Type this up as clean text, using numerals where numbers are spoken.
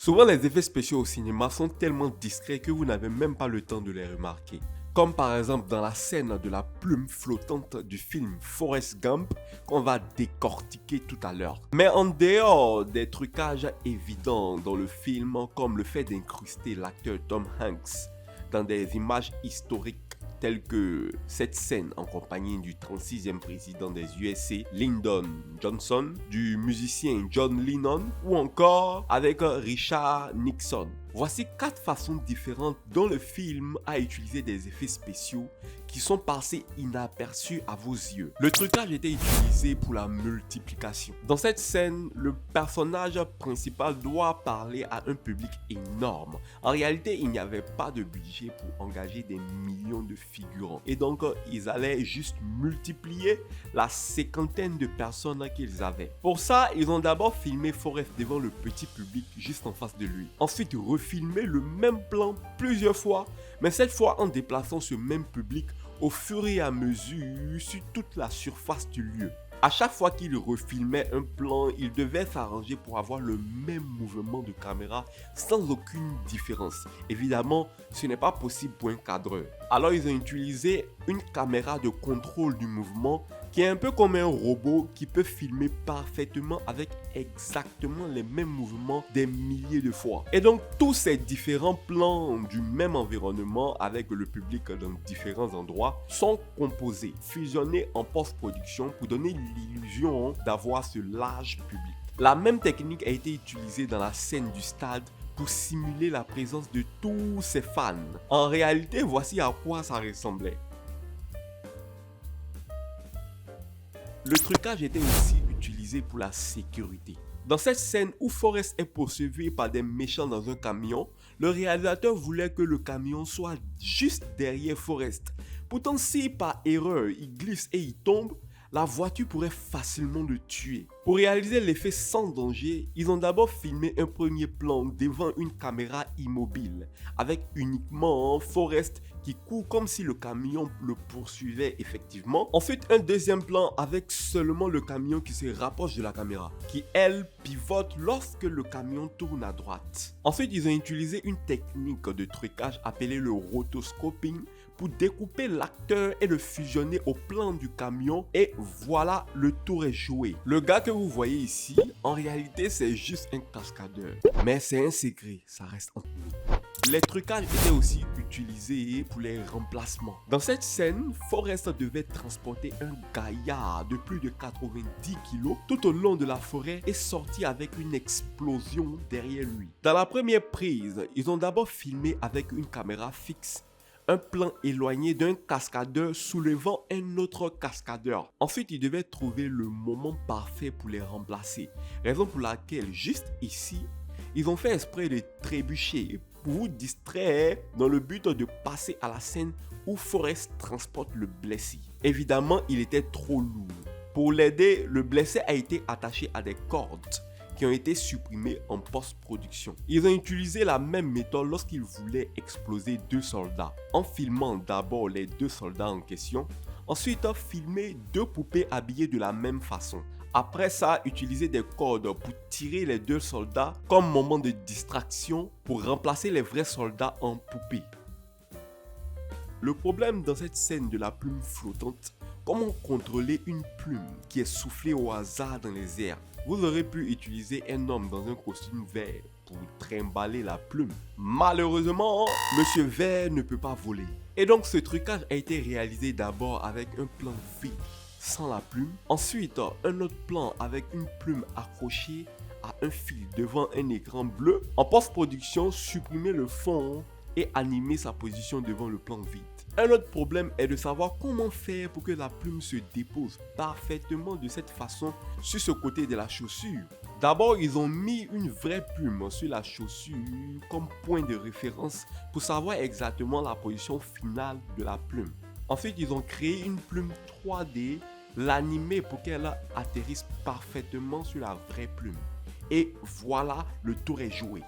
Souvent, les effets spéciaux au cinéma sont tellement discrets que vous n'avez même pas le temps de les remarquer. Comme par exemple dans la scène de la plume flottante du film Forrest Gump qu'on va décortiquer tout à l'heure. Mais en dehors des trucages évidents dans le film, comme le fait d'incruster l'acteur Tom Hanks dans des images historiques telles que cette scène en compagnie du 36e président des USA, Lyndon Johnson, du musicien John Lennon ou encore avec Richard Nixon. Voici 4 façons différentes dont le film a utilisé des effets spéciaux qui sont passés inaperçus à vos yeux. Le trucage était utilisé pour la multiplication. Dans cette scène, le personnage principal doit parler à un public énorme. En réalité, il n'y avait pas de budget pour engager des millions de figurants. Et donc, ils allaient juste multiplier la cinquantaine de personnes qu'ils avaient. Pour ça, ils ont d'abord filmé Forrest devant le petit public juste en face de lui. Ensuite, refilmé le même plan plusieurs fois, mais cette fois en déplaçant ce même public au fur et à mesure sur toute la surface du lieu. À chaque fois qu'il refilmait un plan, il devait s'arranger pour avoir le même mouvement de caméra sans aucune différence. Évidemment, ce n'est pas possible pour un cadreur. Alors ils ont utilisé une caméra de contrôle du mouvement qui est un peu comme un robot qui peut filmer parfaitement avec exactement les mêmes mouvements des milliers de fois. Et donc tous ces différents plans du même environnement avec le public dans différents endroits sont composés, fusionnés en post-production pour donner l'illusion d'avoir ce large public. La même technique a été utilisée dans la scène du stade pour simuler la présence de tous ces fans. En réalité, voici à quoi ça ressemblait. Le trucage était aussi utilisé pour la sécurité. Dans cette scène où Forrest est poursuivi par des méchants dans un camion, le réalisateur voulait que le camion soit juste derrière Forrest. Pourtant, si par erreur il glisse et il tombe, la voiture pourrait facilement le tuer. Pour réaliser l'effet sans danger, ils ont d'abord filmé un premier plan devant une caméra immobile, avec uniquement Forrest qui court comme si le camion le poursuivait effectivement. Ensuite, un deuxième plan avec seulement le camion qui se rapproche de la caméra, qui elle pivote lorsque le camion tourne à droite. Ensuite, ils ont utilisé une technique de trucage appelée le rotoscoping pour découper l'acteur et le fusionner au plan du camion, et voilà, le tour est joué. Le gars que vous voyez ici, en réalité c'est juste un cascadeur, mais c'est un secret, ça reste entre nous. Les trucages étaient aussi utilisés pour les remplacements. Dans cette scène, Forrest devait transporter un gaillard de plus de 90 kg tout au long de la forêt et sortir avec une explosion derrière lui. Dans la première prise, ils ont d'abord filmé avec une caméra fixe un plan éloigné d'un cascadeur soulevant un autre cascadeur. Ensuite, ils devaient trouver le moment parfait pour les remplacer. Raison pour laquelle, juste ici, ils ont fait exprès de trébucher pour vous distraire dans le but de passer à la scène où Forrest transporte le blessé. Évidemment, il était trop lourd. Pour l'aider, le blessé a été attaché à des cordes qui ont été supprimés en post-production. Ils ont utilisé la même méthode lorsqu'ils voulaient exploser 2 soldats, en filmant d'abord les 2 soldats en question, ensuite filmer 2 poupées habillées de la même façon. Après ça, utiliser des cordes pour tirer les 2 soldats comme moment de distraction pour remplacer les vrais soldats en poupées. Le problème dans cette scène de la plume flottante, comment contrôler une plume qui est soufflée au hasard dans les airs? Vous aurez pu utiliser un homme dans un costume vert pour trimballer la plume. Malheureusement, Monsieur Vert ne peut pas voler. Et donc ce trucage a été réalisé d'abord avec un plan vide, sans la plume. Ensuite, un autre plan avec une plume accrochée à un fil devant un écran bleu. En post-production, supprimer le fond et animer sa position devant le plan vide. Un autre problème est de savoir comment faire pour que la plume se dépose parfaitement de cette façon sur ce côté de la chaussure. D'abord, ils ont mis une vraie plume sur la chaussure comme point de référence pour savoir exactement la position finale de la plume. Ensuite, ils ont créé une plume 3D, l'animer pour qu'elle atterrisse parfaitement sur la vraie plume. Et voilà, le tour est joué.